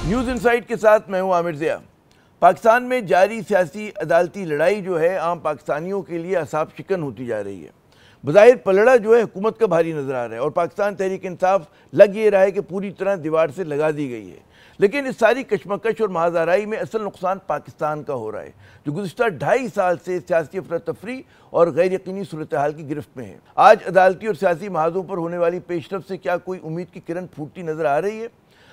News insight के साथ मैं हूं आमिर ज़िया। पाकिस्तान में जारी सियासी अदालती लड़ाई जो है आम पाकिस्तानियों के लिए असाब शिकन होती जा रही है। बज़ाहिर पलड़ा जो है हुकूमत का भारी नज़र आ रहा है और पाकिस्तान तहरीक इंसाफ लग ये रहा है कि पूरी तरह दीवार से लगा दी गई है। लेकिन इस सारी कशमकश और महाज़ाराई में असल नुकसान पाकिस्तान का हो रहा है, जो गुज़िश्ता 2.5 साल से सियासी अफरा तफरी और गैर यकीनी सूरत हाल की गिरफ्त में है। आज अदालती और सियासी महाजों पर होने वाली पेशरफ से क्या कोई उम्मीद की किरण फूटती नज़र आ रही है?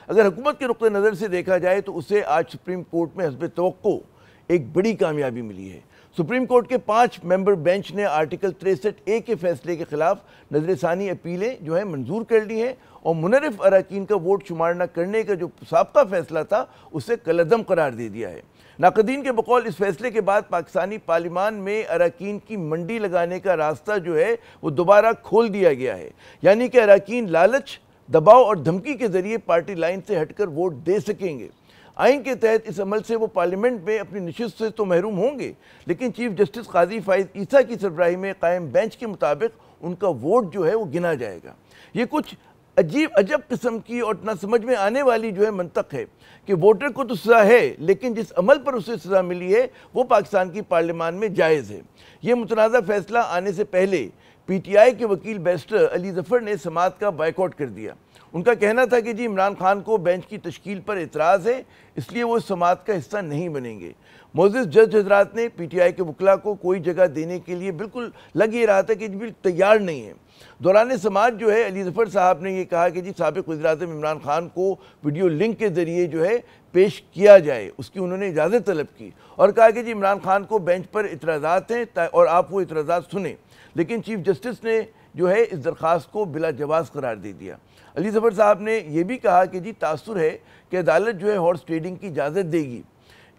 अगर हुकूमत के नुक्ते नज़र से देखा जाए तो उसे आज सुप्रीम कोर्ट में हस्ब तवक्को एक बड़ी कामयाबी मिली है। सुप्रीम कोर्ट के 5 मेंबर बेंच ने आर्टिकल 63A के फैसले के खिलाफ नजरसानी अपीलें जो है मंजूर कर ली हैं और मुनरिफ अरकान का वोट शुमार न करने का जो साबका फैसला था उसे कलअदम करार दे दिया है। नाक़दीन के बकौल इस फैसले के बाद पाकिस्तानी पार्लिमान में अरकान की मंडी लगाने का रास्ता जो है वो दोबारा खोल दिया गया है, यानी कि अरकान लालच, दबाव और धमकी के जरिए पार्टी लाइन से हटकर वोट दे सकेंगे। आइन के तहत इस अमल से वो पार्लियामेंट में अपनी नशिस्त से तो महरूम होंगे, लेकिन चीफ जस्टिस काजी फाइज ईसा की सरबराही में कायम बेंच के मुताबिक उनका वोट जो है वो गिना जाएगा। ये कुछ अजब किस्म की और ना समझ में आने वाली जो है मंतक है कि वोटर को तो सज़ा है, लेकिन जिस अमल पर उसे सज़ा मिली है वो पाकिस्तान की पार्लियामान में जायज़ है। ये मुतनाज़ा फैसला आने से पहले PTI के वकील बैरिस्टर अली ज़फ़र ने समाअत का बायकॉट कर दिया। उनका कहना था कि जी इमरान खान को बेंच की तश्कील पर एतराज़ है, इसलिए वो समाअत का हिस्सा नहीं बनेंगे। मोअज़्ज़िज़ जज हज़रात ने PTI के वकला को कोई जगह देने के लिए बिल्कुल लग ही रहा था कि बिल्कुल तैयार नहीं है। दौरान समाअत जो है अली ज़फ़र साहब ने ये कहा कि जी साबिक़ वज़ीर-ए-आज़म इमरान खान को वीडियो लिंक के ज़रिए जो है पेश किया जाए, उसकी उन्होंने इजाज़त तलब की और कहा कि जी इमरान खान को बेंच पर इतराज़ात हैं और आप वो इतराज़ात सुने। लेकिन चीफ जस्टिस ने जो है इस दरख्वास्त को बिला जवाज़ करार दे दिया। अली ज़फ़र साहब ने यह भी कहा कि जी तासुर है कि अदालत जो है हॉर्स ट्रेडिंग की इजाज़त देगी।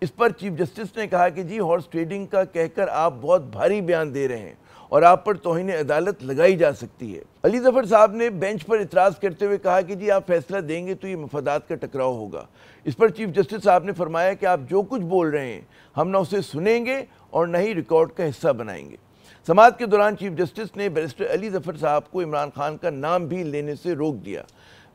इस पर चीफ जस्टिस ने कहा कि जी हॉर्स ट्रेडिंग का कहकर आप बहुत भारी बयान दे रहे हैं और आप पर तौहीन अदालत लगाई जा सकती है। अली ज़फ़र साहब ने बेंच पर इतराज़ करते हुए कहा कि जी आप फैसला देंगे तो ये मफादात का टकराव होगा। इस पर चीफ जस्टिस साहब ने फरमाया कि आप जो कुछ बोल रहे हैं हम न उसे सुनेंगे और न ही रिकॉर्ड का हिस्सा बनाएंगे। समाअत के दौरान चीफ जस्टिस ने बैरिस्टर अली ज़फ़र साहब को इमरान खान का नाम भी लेने से रोक दिया।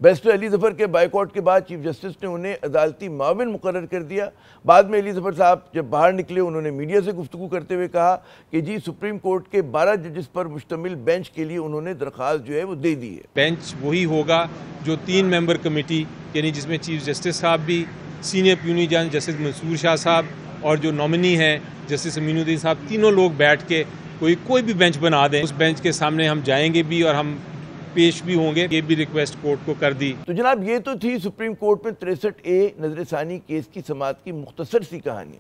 बैरिस्टर अली ज़फ़र के बायकॉट के बाद चीफ जस्टिस ने उन्हें अदालती माविन मुकर्रर कर दिया। बाद में अली ज़फ़र साहब जब बाहर निकले उन्होंने मीडिया से गुफ्तगू करते हुए कहा कि जी सुप्रीम कोर्ट के 12 जजेस पर मुश्तमिल बेंच के लिए उन्होंने दरख्वास्त जो है वो दे दी है। बेंच वही होगा जो 3 मेंबर कमेटी यानी जिसमें चीफ जस्टिस साहब भी, सीनियर प्यूनी जज जस्टिस मंसूर शाह साहब और जो नॉमिनी हैं जस्टिस अमीनुद्दीन साहब, तीनों लोग बैठ के कोई भी बेंच बना दें। उस बेंच के सामने हम जाएंगे भी और हम पेश भी होंगे। ये भी रिक्वेस्ट कोर्ट को कर दी। तो जनाब ये तो थी सुप्रीम कोर्ट में 63A नजरसानी केस की समाअत की मुख्तसर सी कहानी,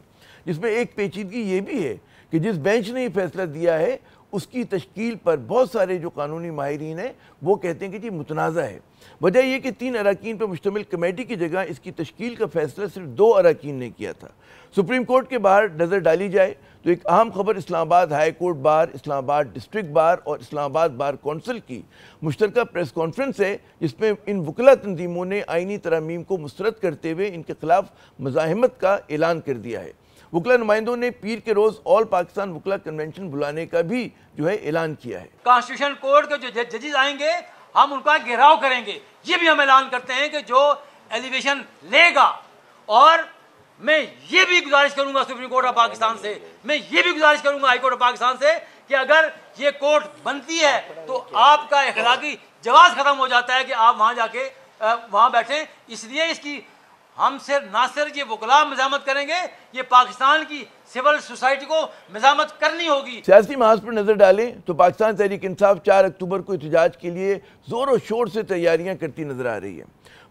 जिसमें एक पेचीदगी ये भी है कि जिस बेंच ने ये फैसला दिया है उसकी तश्कील पर बहुत सारे जो कानूनी माहिरीन हैं वो कहते हैं कि जी मुतनाज़ा है। वजह यह कि 3 अरकान पर मुश्तमिल कमेटी की जगह इसकी तश्कील का फैसला सिर्फ 2 अरकान ने किया था। सुप्रीम कोर्ट के बाहर नज़र डाली जाए तो एक अहम खबर Islamabad high court bar, Islamabad district bar और इस्लामाबाद बार कौंसिल की मुश्तरका प्रेस कॉन्फ्रेंस है, जिसमें इन वकला तंजीमों ने आइनी तरमीम को मुस्तरद करते हुए इनके खिलाफ मज़ाहमत का ऐलान कर दिया है। वकला नुमाइंदों ने पीर के रोज़ ऑल पाकिस्तान वकला कन्वेंशन बुलाने का भी जो है ऐलान किया है। कॉन्स्टिट्यूशन कोर्ट के जो जजेस आएंगे हम उनका घेराव करेंगे, ये भी हम ऐलान करते हैं कि जो एलिवेशन लेगा। और मैं ये भी गुजारिश करूंगा सुप्रीम कोर्ट ऑफ पाकिस्तान से, मैं ये भी गुजारिश करूंगा हाई कोर्ट ऑफ पाकिस्तान से कि अगर ये कोर्ट बनती है तो आपका अखलाकी जवाज खत्म हो जाता है कि आप वहां जाके वहां बैठे। इसलिए इसकी हम सिर्फ ना सिर्फ ये वकला मज़ामत करेंगे, ये पाकिस्तान की सिविल सोसाइटी को मज़ामत करनी होगी। सियासी महाज पर नजर डालें तो पाकिस्तान तहरीक इंसाफ 4 अक्टूबर को एहतजाज के लिए जोर और शोर से तैयारियां करती नजर आ रही है।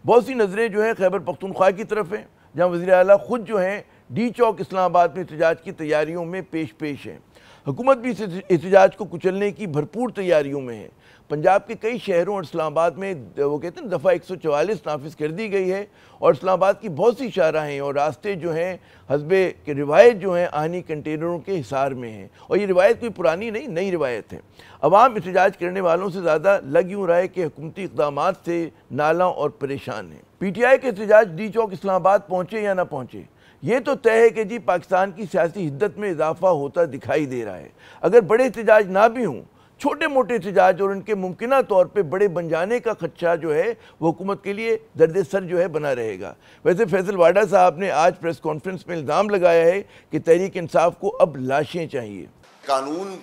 बहुत सी नजरें जो है खैबर पख्तूनख्वा की तरफ हैं, जहाँ वज़ीर आला खुद जो हैं डी चौक इस्लामाबाद में एहतजाज की तैयारियों में पेश हैं। हुकूमत भी इस एहतजाज को कुचलने की भरपूर तैयारियों में है। पंजाब के कई शहरों और इस्लामाबाद में वो कहते हैं दफ़ा 144 नाफिज कर दी गई है और इस्लामाबाद की बहुत सी शाहराहें और रास्ते जो हैं हस्बे के रिवायत जो हैं आहनी कंटेनरों के हिसार में हैं और ये रिवायत कोई पुरानी नहीं, नई रिवायत है। अवाम एहतजाज करने वालों से ज़्यादा लग यूँ रहा है कि हुकूमती इक़दामात से नाला और परेशान हैं। PTI के एहतजाज डी चौक इस्लामाबाद पहुँचे या ना पहुँचे, ये तो तय है कि जी पाकिस्तान की सियासी हिद्दत में इजाफा होता दिखाई दे रहा है। अगर बड़े एहतजाज ना भी हों छोटे मोटे एहतजाज और उनके मुमकिना तौर पे बड़े बन जाने का खदशा जो है वो हुकूमत के लिए दर्द सर जो है बना रहेगा। वैसे फैसल वाडा साहब ने आज प्रेस कॉन्फ्रेंस में इल्ज़ाम लगाया है कि तहरीक इंसाफ को अब लाशें चाहिए। कानून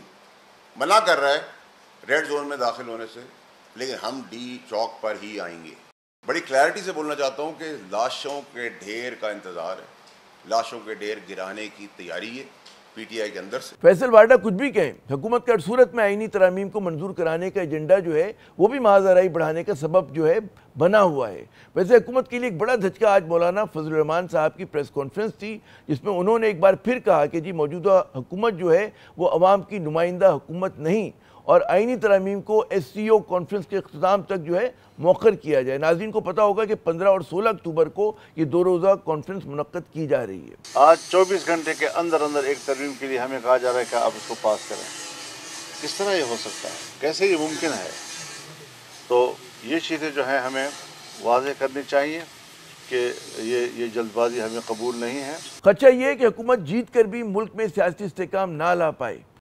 मना कर रहा है रेड जोन में दाखिल होने से, लेकिन हम डी चौक पर ही आएंगे। बड़ी क्लैरिटी से बोलना चाहता हूँ कि लाशों के ढेर का इंतज़ार है, लाशों के ढेर गिराने की तैयारी है पीटीआई के अंदर से। फैसल वाडा कुछ भी कहें, हुकूमत का सूरत में आईनी तरामीम को मंजूर कराने का एजेंडा जो है वो भी महाजराई बढ़ाने का सबब जो है बना हुआ है। वैसे हुकूमत के लिए एक बड़ा धचका आज मौलाना फजलुर रहमान साहब की प्रेस कॉन्फ्रेंस थी, जिसमें उन्होंने एक बार फिर कहा कि जी मौजूदा हुकूमत जो है वो अवाम की नुमाइंदा हुकूमत नहीं और आईनी तरामीम को SCO कॉन्फ्रेंस के अख्ताम तक जो है मौखर किया जाए। नाज़रीन को पता होगा कि 15 और 16 अक्टूबर को ये 2 रोज़ा कॉन्फ्रेंस मुनक्कद की जा रही है। आज 24 घंटे के अंदर अंदर एक तरमीम के लिए हमें कहा जा रहा है कि आप इसको पास करें। किस तरह ये हो सकता है, कैसे ये मुमकिन है? तो ये चीज़ें जो हैं हमें वाज़ेह करनी चाहिए कि ये जल्दबाजी हमें कबूल नहीं है। खदशा ये है कि हुकूमत जीत कर भी मुल्क में सियासी इस्तेहकाम ना ला पाए।